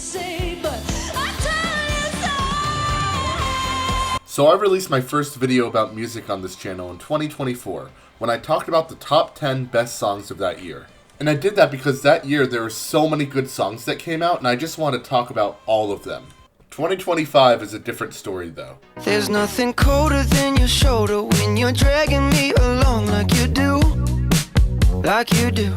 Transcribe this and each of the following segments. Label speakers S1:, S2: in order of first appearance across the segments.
S1: say, but I tell you so.
S2: So I released my first video about music on this channel in 2024, when I talked about the top 10 best songs of that year. And I did that because that year there were so many good songs that came out, and I just want to talk about all of them. 2025 is a different story though.
S3: There's nothing colder than your shoulder when you're dragging me along like you do. Like you do.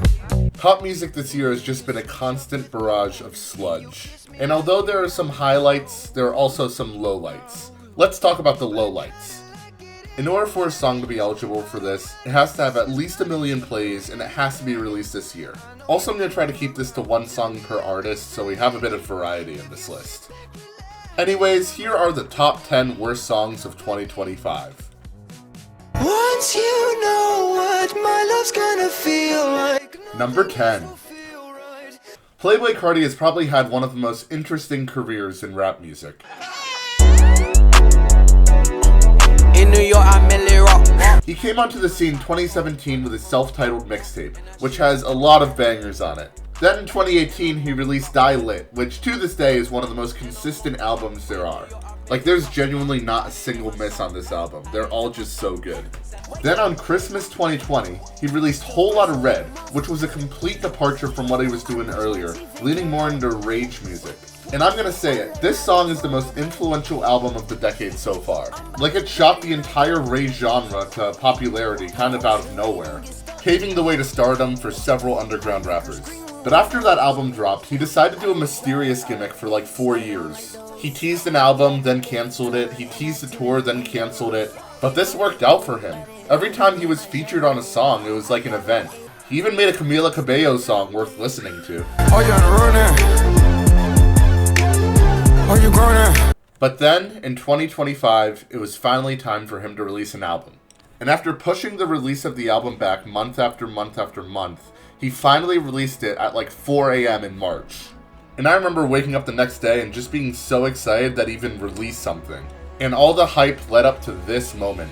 S2: Pop music this year has just been a constant barrage of sludge. And although there are some highlights, there are also some lowlights. Let's talk about the lowlights. In order for a song to be eligible for this, it has to have at least 1 million plays and it has to be released this year. Also, I'm going to try to keep this to 1 song per artist so we have a bit of variety in this list. Anyways, here are the top 10 worst songs of 2025.
S3: Once you know what my love's gonna feel like.
S2: Number 10. Playboi Carti has probably had one of the most interesting careers in rap music.
S3: In New York, I mainly rock.
S2: He came onto the scene 2017 with his self-titled mixtape, which has a lot of bangers on it. Then in 2018, he released Die Lit, which to this day is one of the most consistent albums there are. Like, there's genuinely not a single miss on this album. They're all just so good. Then on Christmas 2020, he released Whole Lotta Red, which was a complete departure from what he was doing earlier, leaning more into rage music. And I'm gonna say it, this song is the most influential album of the decade so far. Like, it shot the entire rage genre to popularity kind of out of nowhere, paving the way to stardom for several underground rappers. But after that album dropped, he decided to do a mysterious gimmick for like 4 years. He teased an album, then canceled it. He teased a tour, then canceled it. But this worked out for him. Every time he was featured on a song, it was like an event. He even made a Camila Cabello song worth listening to. But then, in 2025, it was finally time for him to release an album. And after pushing the release of the album back month after month after month, he finally released it at like 4 a.m. in March. And I remember waking up the next day and just being so excited that he even released something. And all the hype led up to this moment.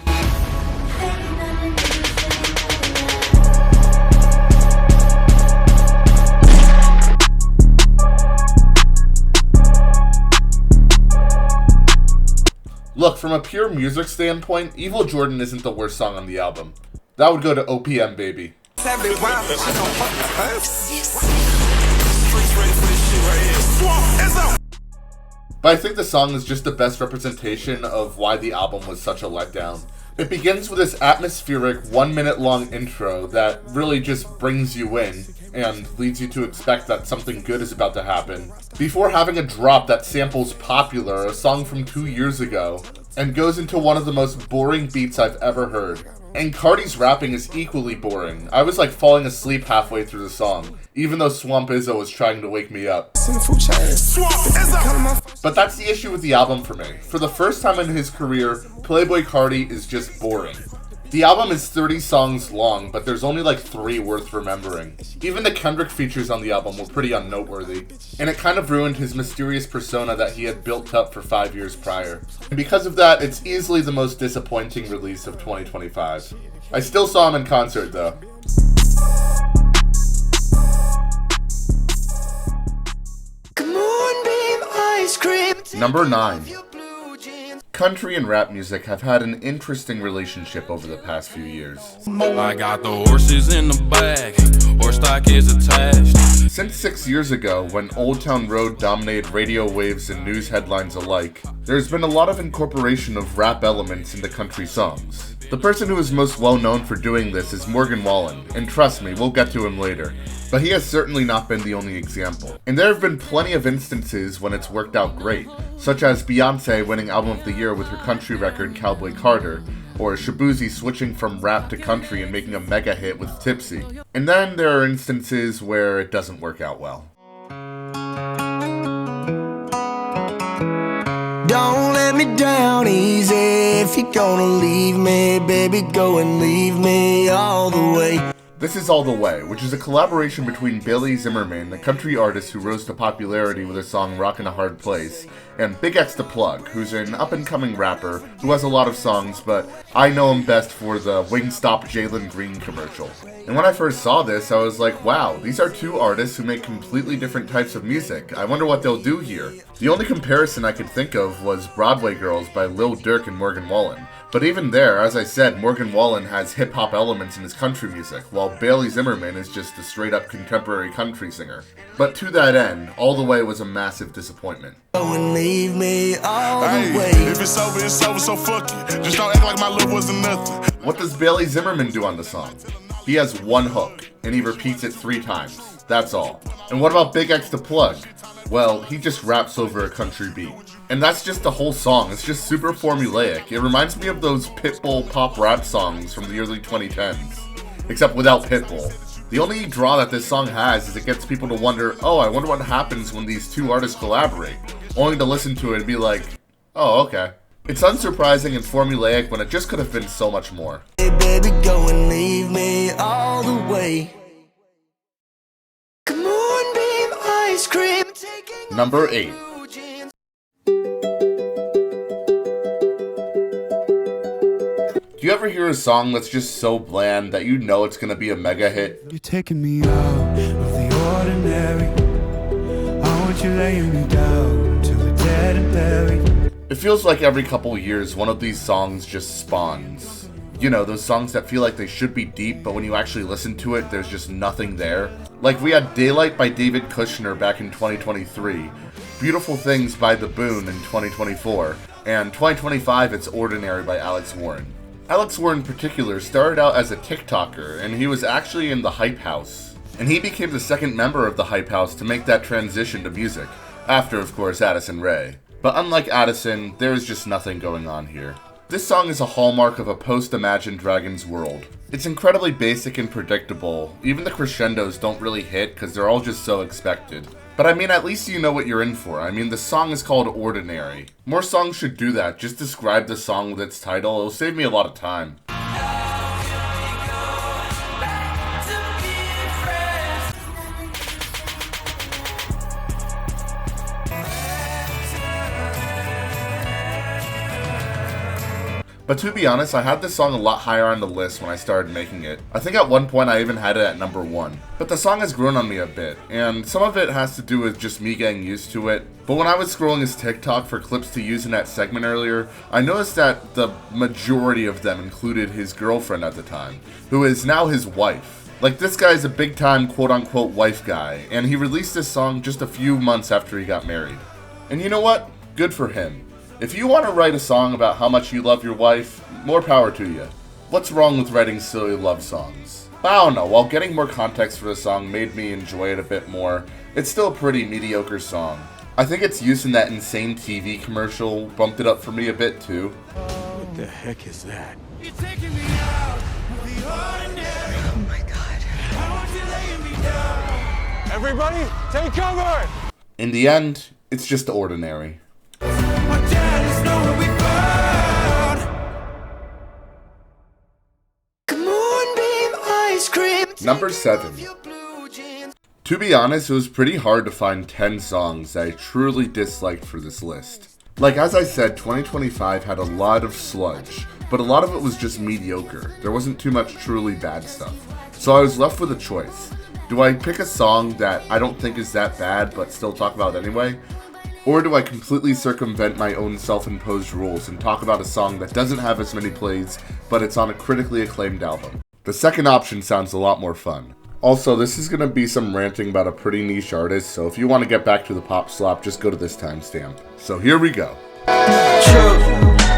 S2: Look, from a pure music standpoint, Evil Jordan isn't the worst song on the album. That would go to OPM Baby. But I think the song is just the best representation of why the album was such a letdown. It begins with this atmospheric 1 minute long intro that really just brings you in and leads you to expect that something good is about to happen, before having a drop that samples Popular, a song from 2 years ago, and goes into one of the most boring beats I've ever heard. And Carti's rapping is equally boring. I was like falling asleep halfway through the song, even though Swamp Izzo was trying to wake me up. But that's the issue with the album for me. For the first time in his career, Playboi Carti is just boring. The album is 30 songs long, but there's only like 3 worth remembering. Even the Kendrick features on the album were pretty unnoteworthy, and it kind of ruined his mysterious persona that he had built up for 5 years prior. And because of that, it's easily the most disappointing release of 2025. I still saw him in concert though. Number 9. Country and rap music have had an interesting relationship over the past few years.
S4: I got the horses in the bag, horse stock is attached.
S2: Since 6 years ago, when Old Town Road dominated radio waves and news headlines alike, there's been a lot of incorporation of rap elements into country songs. The person who is most well known for doing this is Morgan Wallen, and trust me, we'll get to him later. But he has certainly not been the only example. And there have been plenty of instances when it's worked out great, such as Beyonce winning Album of the Year with her country record Cowboy Carter, or Shaboozey switching from rap to country and making a mega hit with Tipsy. And then there are instances where it doesn't work out well.
S3: Don't let me down easy. If you're gonna leave me, baby, go and leave me all the way.
S2: This is All the Way, which is a collaboration between Bailey Zimmerman, the country artist who rose to popularity with his song Rockin' a Hard Place, and Big X the Plug, who's an up-and-coming rapper who has a lot of songs, but I know him best for the Wingstop Jalen Green commercial. And when I first saw this, I was like, wow, these are two artists who make completely different types of music. I wonder what they'll do here. The only comparison I could think of was Broadway Girls by Lil Durk and Morgan Wallen. But even there, as I said, Morgan Wallen has hip-hop elements in his country music, while Bailey Zimmerman is just a straight-up contemporary country singer. But to that end, All the Way was a massive disappointment.
S3: Go and leave me all the way.
S5: If it's over, so fuck it. Just don't act like my love wasn't nothing.
S2: What does Bailey Zimmerman do on the song? He has one hook, and he repeats it 3 times. That's all. And what about Big X the Plug? Well, he just raps over a country beat. And that's just the whole song. It's just super formulaic. It reminds me of those Pitbull pop rap songs from the early 2010s. Except without Pitbull. The only draw that this song has is it gets people to wonder, oh, I wonder what happens when these two artists collaborate. Only to listen to it and be like, oh, okay. It's unsurprising and formulaic when it just could have been so much more.
S3: Hey baby, go and leave me all the way. Come on, babe, ice cream.
S2: Number 8. Do you ever hear a song that's just so bland that you know it's gonna be a mega hit?
S6: You're taking me out of the ordinary. I want you laying me down till we're dead and buried.
S2: It feels like every couple years one of these songs just spawns. You know, those songs that feel like they should be deep, but when you actually listen to it, there's just nothing there. Like we had Daylight by David Kushner back in 2023, Beautiful Things by The Boon in 2024, and 2025 it's Ordinary by Alex Warren. Alex Warren in particular started out as a TikToker, and he was actually in the Hype House. And he became the second member of the Hype House to make that transition to music, after of course Addison Rae. But unlike Addison, there's just nothing going on here. This song is a hallmark of a post-Imagine Dragons world. It's incredibly basic and predictable. Even the crescendos don't really hit because they're all just so expected. But I mean, at least you know what you're in for. I mean, the song is called Ordinary. More songs should do that. Just describe the song with its title. It'll save me a lot of time. But to be honest, I had this song a lot higher on the list when I started making it. I think at one point I even had it at number 1. But the song has grown on me a bit, and some of it has to do with just me getting used to it. But when I was scrolling his TikTok for clips to use in that segment earlier, I noticed that the majority of them included his girlfriend at the time, who is now his wife. Like, this guy is a big time quote-unquote wife guy, and he released this song just a few months after he got married. And you know what? Good for him. If you want to write a song about how much you love your wife, more power to you. What's wrong with writing silly love songs? But I don't know, while getting more context for the song made me enjoy it a bit more, it's still a pretty mediocre song. I think its use in that insane TV commercial bumped it up for me a bit too.
S5: What the heck is that?
S1: You're taking me out of the ordinary.
S3: Oh my god.
S1: I want you laying me down.
S5: Everybody, take cover!
S2: In the end, it's just ordinary.
S1: My dad is nowhere we found.
S3: Come on, babe, ice cream.
S2: Number 7. To be honest, it was pretty hard to find 10 songs that I truly disliked for this list. Like, as I said, 2025 had a lot of sludge, but a lot of it was just mediocre. There wasn't too much truly bad stuff. So I was left with a choice. Do I pick a song that I don't think is that bad, but still talk about it anyway? Or do I completely circumvent my own self-imposed rules and talk about a song that doesn't have as many plays, but it's on a critically acclaimed album? The second option sounds a lot more fun. Also, this is going to be some ranting about a pretty niche artist, so if you want to get back to the pop slop, just go to this timestamp. So here we go.
S3: True.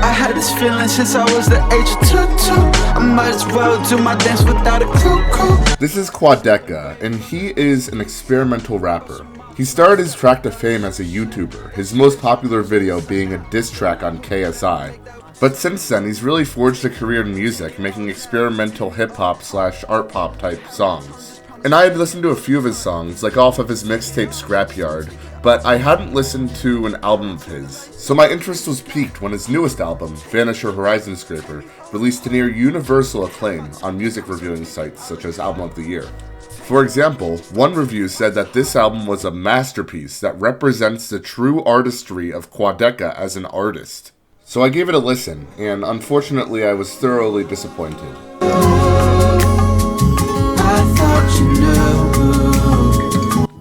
S3: I had this feeling since I was the age of 2. I might as well do my dance without a crew.
S2: This is Quadeca, and he is an experimental rapper. He started his track to fame as a YouTuber, his most popular video being a diss track on KSI. But since then, he's really forged a career in music, making experimental hip-hop / art pop type songs. And I had listened to a few of his songs, like off of his mixtape Scrapyard, but I hadn't listened to an album of his, so my interest was piqued when his newest album, Vanish or Horizon Scraper, released to near universal acclaim on music reviewing sites such as Album of the Year. For example, one review said that this album was a masterpiece that represents the true artistry of Quadeca as an artist. So I gave it a listen, and unfortunately I was thoroughly disappointed.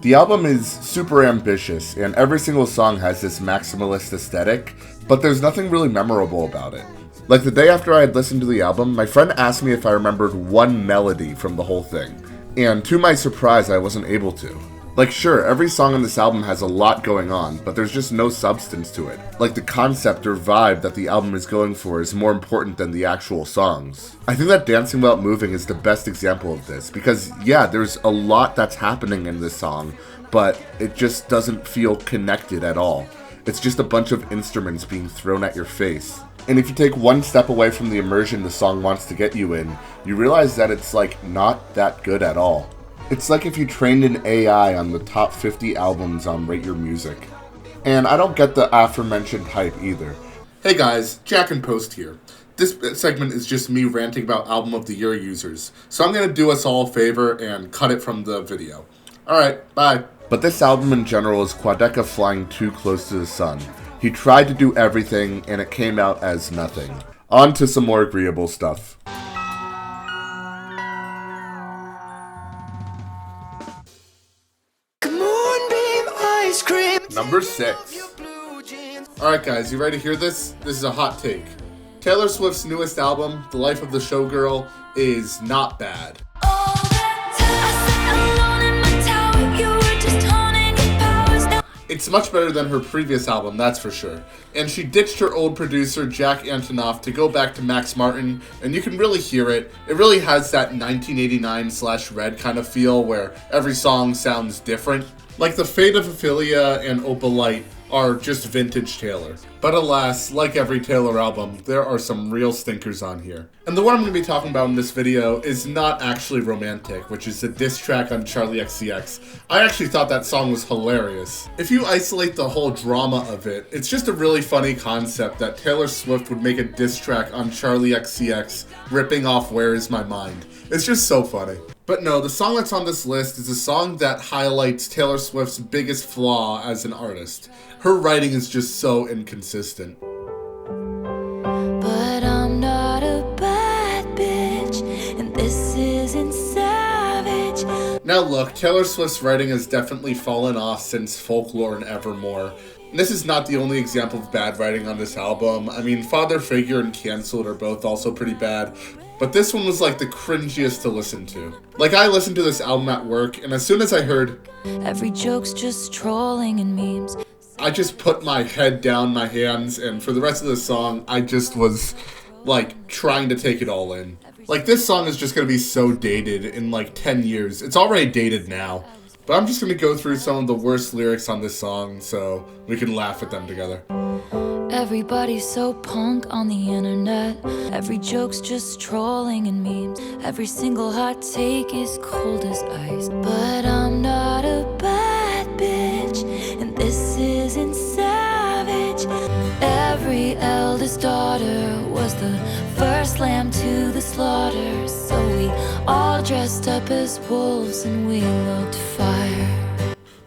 S2: The album is super ambitious, and every single song has this maximalist aesthetic, but there's nothing really memorable about it. Like the day after I had listened to the album, my friend asked me if I remembered one melody from the whole thing, and to my surprise I wasn't able to. Like sure, every song on this album has a lot going on, but there's just no substance to it. Like the concept or vibe that the album is going for is more important than the actual songs. I think that Dancing Without Moving is the best example of this, because yeah, there's a lot that's happening in this song, but it just doesn't feel connected at all. It's just a bunch of instruments being thrown at your face. And if you take one step away from the immersion the song wants to get you in, you realize that it's like not that good at all. It's like if you trained an AI on the top 50 albums on Rate Your Music. And I don't get the aforementioned hype either. Hey guys, Jack and Post here. This segment is just me ranting about Album of the Year users, so I'm going to do us all a favor and cut it from the video. Alright, bye. But this album in general is Quadeca flying too close to the sun. He tried to do everything and it came out as nothing. On to some more agreeable stuff. Number 6. Alright guys, you ready to hear this? This is a hot take. Taylor Swift's newest album, The Life of the Showgirl, is not bad. It's much better than her previous album, that's for sure. And she ditched her old producer, Jack Antonoff, to go back to Max Martin, and you can really hear it. It really has that 1989/Red kind of feel where every song sounds different. Like the Fate of Ophelia and Opalite are just vintage Taylor. But alas, like every Taylor album, there are some real stinkers on here. And the one I'm going to be talking about in this video is not actually Romantic, which is a diss track on Charli XCX. I actually thought that song was hilarious. If you isolate the whole drama of it, it's just a really funny concept that Taylor Swift would make a diss track on Charli XCX ripping off Where Is My Mind. It's just so funny. But no, the song that's on this list is a song that highlights Taylor Swift's biggest flaw as an artist. Her writing is just so inconsistent.
S7: But I'm not a bad bitch, and this isn't savage.
S2: Now look, Taylor Swift's writing has definitely fallen off since Folklore and Evermore. And this is not the only example of bad writing on this album. I mean, Father Figure and Cancelled are both also pretty bad. But this one was like the cringiest to listen to. Like I listened to this album at work, and as soon as I heard
S7: every joke's just trolling and memes,
S2: I just put my head down, my hands, and for the rest of the song, I just was like trying to take it all in. Like this song is just gonna be so dated in like 10 years. It's already dated now. But I'm just gonna go through some of the worst lyrics on this song so we can laugh at them together.
S7: everybody's so punk on the internet. Every joke's just trolling and memes. Every single hot take is cold as ice. But I'm not a bad bitch, and this isn't savage. Every eldest daughter was the first lamb to the slaughter. So we all dressed up as wolves and we looked fire.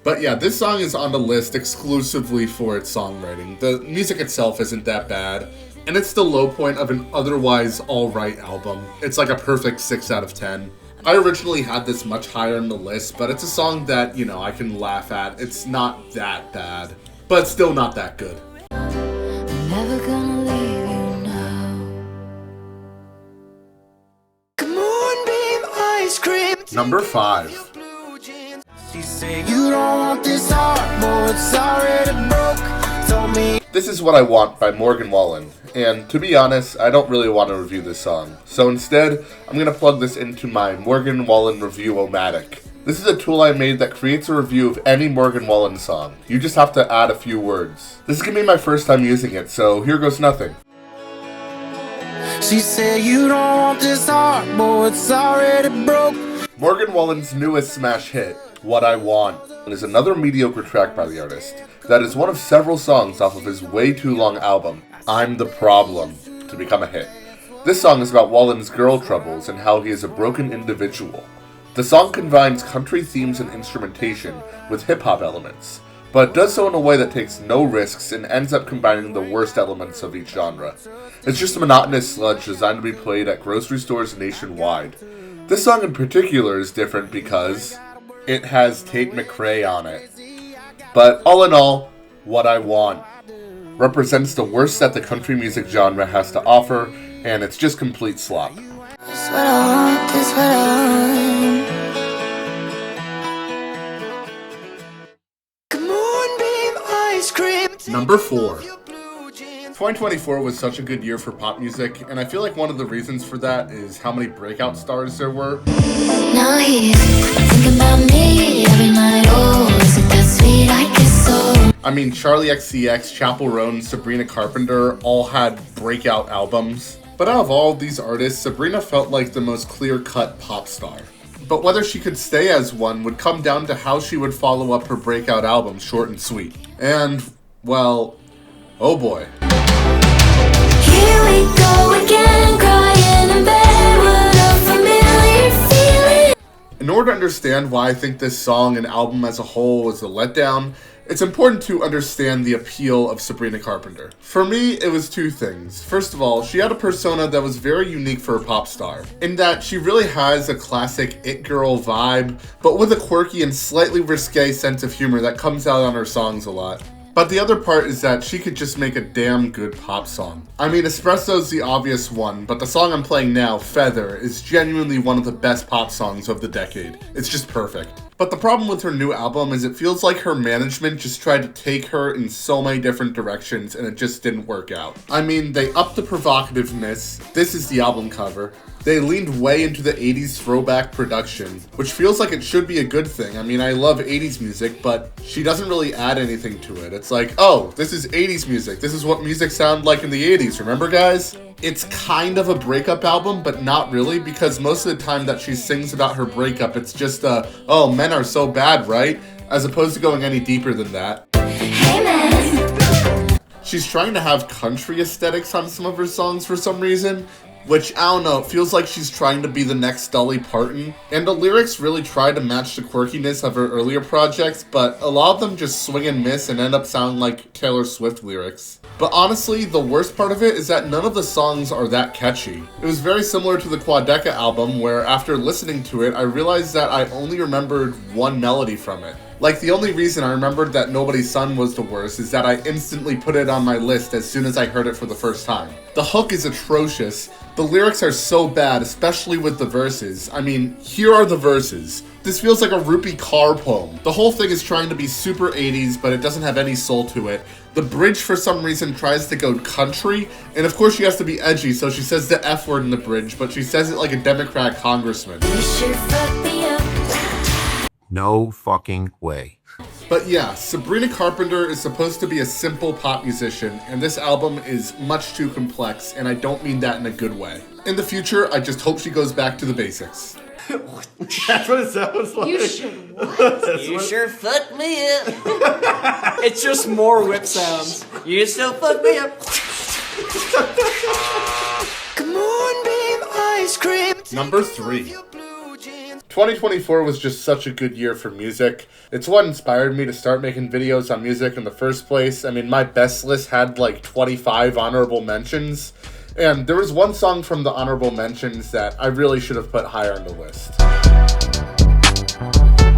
S2: But yeah, this song is on the list exclusively for its songwriting. The music itself isn't that bad, and it's the low point of an otherwise alright album. It's like a perfect 6 out of 10. I originally had this much higher on the list, but it's a song that, you know, I can laugh at. It's not that bad, but it's still not that good.
S7: I'm never gonna leave you now.
S3: Moonbeam ice cream.
S2: Number 5.
S3: She said you don't want this heart, boy, it's already broke. Told me.
S2: This is What I Want by Morgan Wallen, and to be honest, I don't really want to review this song. So instead, I'm going to plug this into my Morgan Wallen Review-O-Matic. This is a tool I made that creates a review of any Morgan Wallen song. You just have to add a few words. This is going to be my first time using it, so here goes nothing.
S3: She said you don't want this heart, boy, it's already broke.
S2: Morgan Wallen's newest smash hit, What I Want. is another mediocre track by the artist that is one of several songs off of his way too long album, I'm the Problem, to become a hit. This song is about Wallen's girl troubles and how he is a broken individual. The song combines country themes and instrumentation with hip-hop elements, but does so in a way that takes no risks and ends up combining the worst elements of each genre. It's just a monotonous sludge designed to be played at grocery stores nationwide. This song in particular is different because it has Tate McRae on it. But all in all, What I Want represents the worst that the country music genre has to offer, and it's just complete slop.
S7: That's what I want, that's what I want.
S3: Moonbeam ice cream.
S2: Number 4. 2024 was such a good year for pop music, and I feel like one of the reasons for that is how many breakout stars there were.
S7: Now he's thinking about me every night. Oh, is it that sweet? I guess so.
S2: I mean, Charlie XCX, Chappell Roan, Sabrina Carpenter all had breakout albums. But out of all of these artists, Sabrina felt like the most clear-cut pop star. But whether she could stay as one would come down to how she would follow up her breakout album, Short and Sweet. And, well, oh boy.
S7: Here we go again, crying in bed. What a familiar feeling.
S2: In order to understand why I think this song and album as a whole was a letdown, it's important to understand the appeal of Sabrina Carpenter. For me, it was two things. First of all, she had a persona that was very unique for a pop star, in that she really has a classic it girl vibe, but with a quirky and slightly risque sense of humor that comes out on her songs a lot. But the other part is that she could just make a damn good pop song. I mean, Espresso's the obvious one, but the song I'm playing now, Feather, is genuinely one of the best pop songs of the decade. It's just perfect. But the problem with her new album is it feels like her management just tried to take her in so many different directions and it just didn't work out. I mean, they upped the provocativeness. This is the album cover. They leaned way into the 80s throwback production, which feels like it should be a good thing. I mean, I love 80s music, but she doesn't really add anything to it. It's like, oh, this is 80s music. This is what music sounded like in the 80s, remember guys? It's kind of a breakup album, but not really, because most of the time that she sings about her breakup, it's just oh, men are so bad, right? As opposed to going any deeper than that.
S7: Hey man.
S2: She's trying to have country aesthetics on some of her songs for some reason, which, I don't know, it feels like she's trying to be the next Dolly Parton. And the lyrics really try to match the quirkiness of her earlier projects, but a lot of them just swing and miss and end up sounding like Taylor Swift lyrics. But honestly, the worst part of it is that none of the songs are that catchy. It was very similar to the Quadeca album, where after listening to it, I realized that I only remembered one melody from it. Like, the only reason I remembered that Nobody's Son was the worst is that I instantly put it on my list as soon as I heard it for the first time. The hook is atrocious. The lyrics are so bad, especially with the verses. I mean, here are the verses. This feels like a Rupi Kaur poem. The whole thing is trying to be super 80s, but it doesn't have any soul to it. The bridge, for some reason, tries to go country, and of course she has to be edgy, so she says the F word in the bridge, but she says it like a Democrat congressman.
S7: You sure fucked me up.
S8: No fucking way.
S2: But yeah, Sabrina Carpenter is supposed to be a simple pop musician, and this album is much too complex, and I don't mean that in a good way. In the future, I just hope she goes back to the basics.
S9: That's what it sounds like.
S10: You should what?
S11: You sure fucked me up.
S9: It's just more whip sounds.
S11: You still fuck me up.
S3: Moonbeam ice cream.
S2: Number 3. 2024 was just such a good year for music. It's what inspired me to start making videos on music in the first place. I mean, my best list had like 25 honorable mentions. And there was one song from the honorable mentions that I really should have put higher on the list.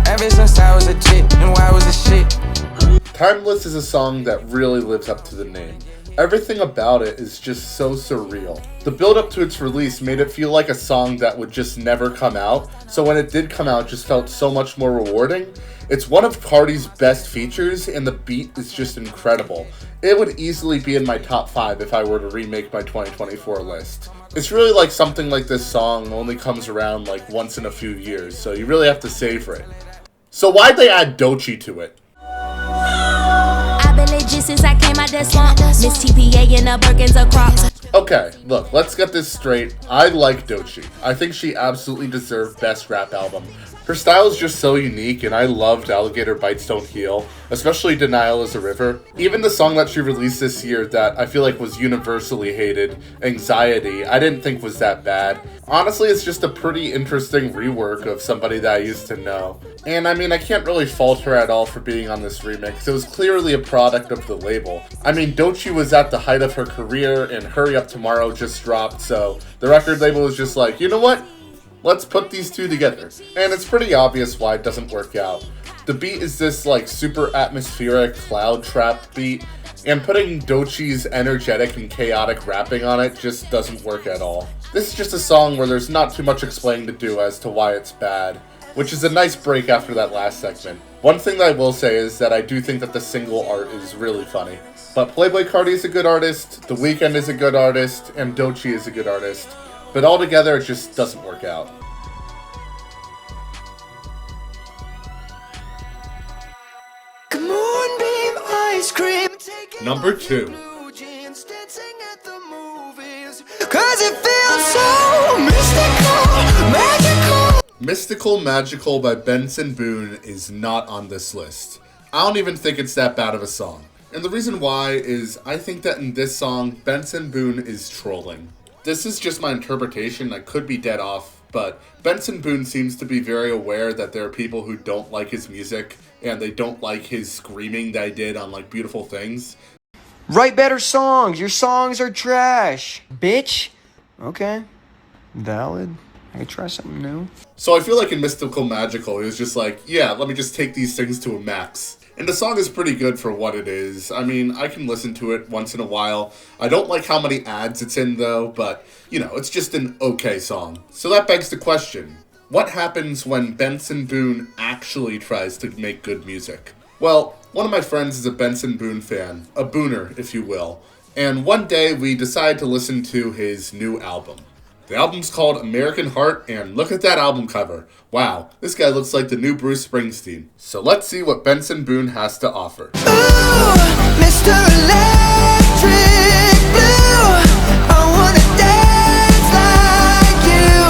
S3: Ever since I was a chick, and why was it shit?
S2: Timeless is a song that really lives up to the name. Everything about it is just so surreal. The build-up to its release made it feel like a song that would just never come out, so when it did come out, it just felt so much more rewarding. It's one of Cardi's best features, and the beat is just incredible. It would easily be in my top 5 if I were to remake my 2024 list. It's really like something like this song only comes around like once in a few years, so you really have to savor it. So why'd they add Doechii to it?
S10: Since I came out that swamp, Miss TPA and the Birkins are crops.
S2: Okay, look, let's get this straight. I like Doechii. I think she absolutely deserved Best Rap Album. Her style is just so unique, and I loved Alligator Bites Don't Heal, especially Denial is a River. Even the song that she released this year that I feel like was universally hated, Anxiety, I didn't think was that bad. Honestly, it's just a pretty interesting rework of somebody that I used to know. And I mean, I can't really fault her at all for being on this remix. It was clearly a product of the label. I mean, Doechii was at the height of her career, and Hurry Up Tomorrow just dropped, so the record label was just like, you know what? Let's put these two together. And it's pretty obvious why it doesn't work out. The beat is this like super atmospheric cloud trap beat, and putting Doechii's energetic and chaotic rapping on it just doesn't work at all. This is just a song where there's not too much explaining to do as to why it's bad, which is a nice break after that last segment. One thing that I will say is that I do think that the single art is really funny. But Playboi Carti is a good artist, The Weeknd is a good artist, and Doechii is a good artist. But altogether, it just doesn't work out.
S3: Moonbeam ice cream.
S2: Number 2.
S3: Cause it feels so mystical, magical.
S2: Mystical Magical by Benson Boone is not on this list. I don't even think it's that bad of a song. And the reason why is I think that in this song, Benson Boone is trolling. This is just my interpretation, I could be dead off, but Benson Boone seems to be very aware that there are people who don't like his music, and they don't like his screaming that he did on like Beautiful Things.
S12: Write better songs, your songs are trash, bitch. Okay, valid. I could try something new.
S2: So I feel like in Mystical Magical, he was just like, yeah, let me just take these things to a max. And the song is pretty good for what it is. I mean, I can listen to it once in a while. I don't like how many ads it's in though, but, you know, it's just an okay song. So that begs the question, what happens when Benson Boone actually tries to make good music? Well, one of my friends is a Benson Boone fan, a Booner, if you will. And one day we decided to listen to his new album. The album's called American Heart, and look at that album cover. Wow, this guy looks like the new Bruce Springsteen. So let's see what Benson Boone has to offer.
S3: Ooh, Mr. Electric Blue, I wanna dance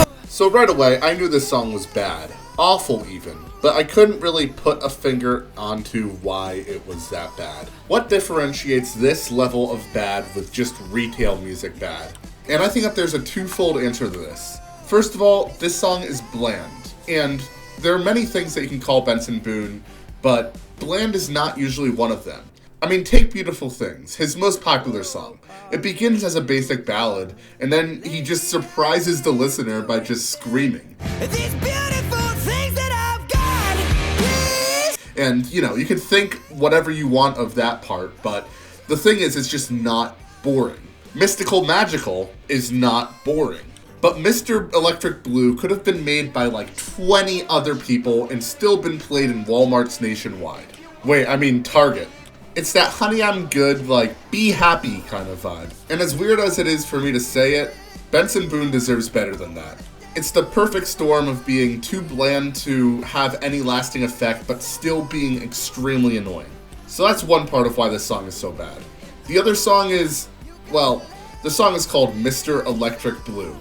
S3: like you.
S2: So right away, I knew this song was bad. Awful even. But I couldn't really put a finger onto why it was that bad. What differentiates this level of bad with just retail music bad? And I think that there's a twofold answer to this. First of all, this song is bland. And there are many things that you can call Benson Boone, but bland is not usually one of them. I mean, take Beautiful Things, his most popular song. It begins as a basic ballad, and then he just surprises the listener by just screaming.
S3: These beautiful things that I've got, please.
S2: And, you know, you can think whatever you want of that part, but the thing is, it's just not boring. Mystical Magical is not boring. But Mr. Electric Blue could have been made by like 20 other people and still been played in Walmarts nationwide. Wait, I mean Target. It's that Honey I'm Good, like, be happy kind of vibe. And as weird as it is for me to say it, Benson Boone deserves better than that. It's the perfect storm of being too bland to have any lasting effect, but still being extremely annoying. So that's one part of why this song is so bad. The other song is, well, the song is called Mr. Electric Blue.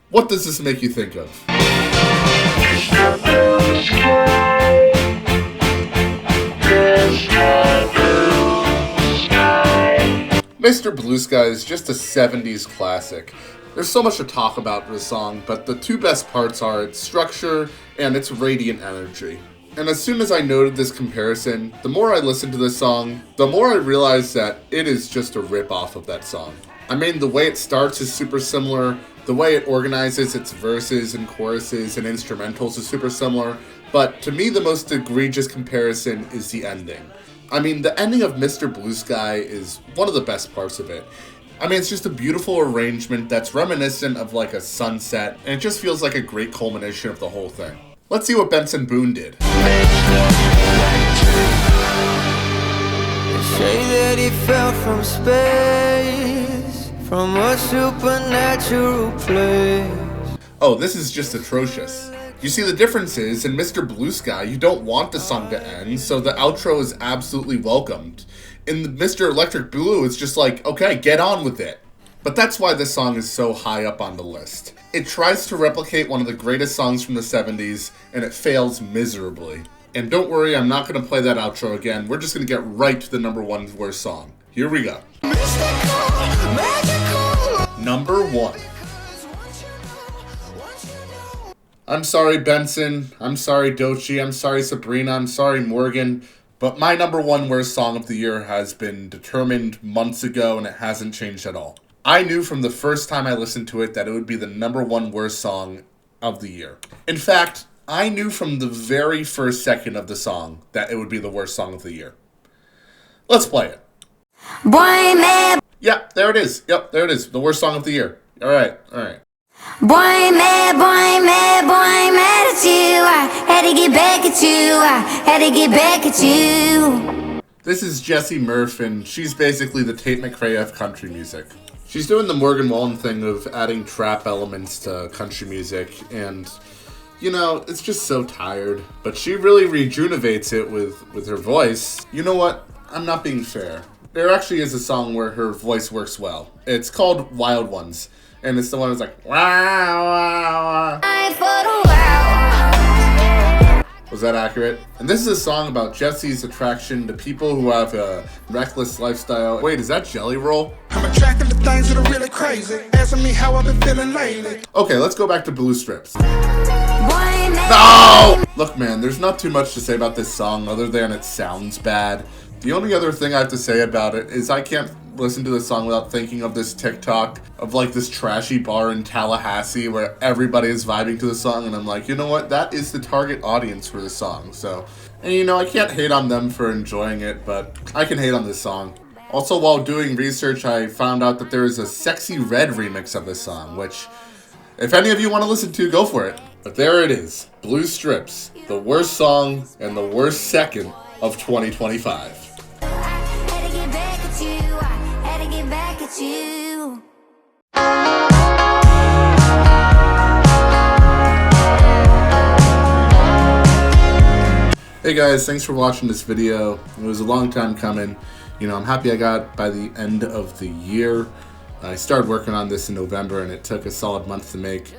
S2: What does this make you think of? Mr. Blue Sky is just a 70s classic. There's so much to talk about in this song, but the two best parts are its structure and its radiant energy. And as soon as I noted this comparison, the more I listened to this song, the more I realized that it is just a rip-off of that song. I mean, the way it starts is super similar, the way it organizes its verses and choruses and instrumentals is super similar, but to me the most egregious comparison is the ending. I mean, the ending of Mr. Blue Sky is one of the best parts of it. I mean, it's just a beautiful arrangement that's reminiscent of like a sunset, and it just feels like a great culmination of the whole thing. Let's see what Benson Boone did.
S3: They say that he fell from space, from a supernatural place.
S2: Oh, this is just atrocious. You see, the difference is, in Mr. Blue Sky, you don't want the song to end, so the outro is absolutely welcomed. In Mr. Electric Blue, it's just like, okay, get on with it. But that's why this song is so high up on the list. It tries to replicate one of the greatest songs from the 70s, and it fails miserably. And don't worry, I'm not going to play that outro again. We're just going to get right to the number one worst song. Here we go. Number 1. I'm sorry, Benson. I'm sorry, Doechii. I'm sorry, Sabrina. I'm sorry, Morgan. But my number 1 worst song of the year has been determined months ago, and it hasn't changed at all. I knew from the first time I listened to it that it would be the number 1 worst song of the year. In fact, I knew from the very first second of the song that it would be the worst song of the year. Let's play it.
S10: Boy, man.
S2: Yeah, there it is. Yep, there it is. The worst song of the year. All right.
S10: Boy, mad at you. I had to get back at you. I had to get back at you.
S2: This is Jessie Murph, and she's basically the Tate McRae of country music. She's doing the Morgan Wallen thing of adding trap elements to country music, and, you know, it's just so tired. But she really rejuvenates it with her voice. You know what? I'm not being fair. There actually is a song where her voice works well. It's called Wild Ones. And it's the one that's like, wow, wow, wow. Was that accurate? And this is a song about Jessie's attraction to people who have a reckless lifestyle. Wait, is that Jelly Roll?
S5: I'm attracted to things that are really crazy. Asking me how I've been feeling lately.
S2: Okay, let's go back to Blue Strips. No! Look, man, there's not too much to say about this song other than it sounds bad. The only other thing I have to say about it is I can't listen to this song without thinking of this TikTok of like this trashy bar in Tallahassee where everybody is vibing to the song, and I'm like, you know what, that is the target audience for this song. So, and you know, I can't hate on them for enjoying it, but I can hate on this song. Also, while doing research, I found out that there is a Sexy Red remix of this song, which, if any of you want to listen to, go for it. But there it is, Blue Strips, the worst song and the worst second of 2025.
S10: You.
S2: Hey guys, thanks for watching this video. It was a long time coming. You know, I'm happy I got by the end of the year. I started working on this in November and it took a solid month to make.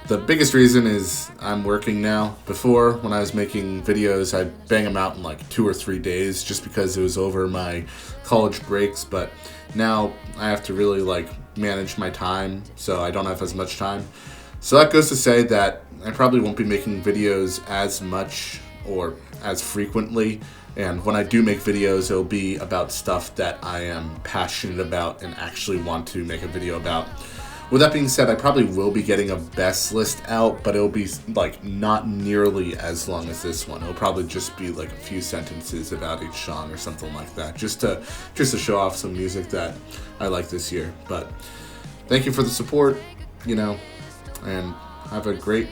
S2: The biggest reason is I'm working now. Before, when I was making videos, I'd bang them out in like 2 or 3 days just because it was over my college breaks, but now I have to really like manage my time, so I don't have as much time. So that goes to say that I probably won't be making videos as much or as frequently, and when I do make videos, it'll be about stuff that I am passionate about and actually want to make a video about. With that being said, I probably will be getting a best list out, but it'll be like not nearly as long as this one. It'll probably just be like a few sentences about each song or something like that, just to show off some music that I like this year. But thank you for the support, you know, and have a great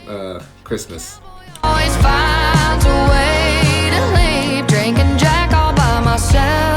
S2: Christmas.
S7: Always find a way to leave, drinking Jack all by myself.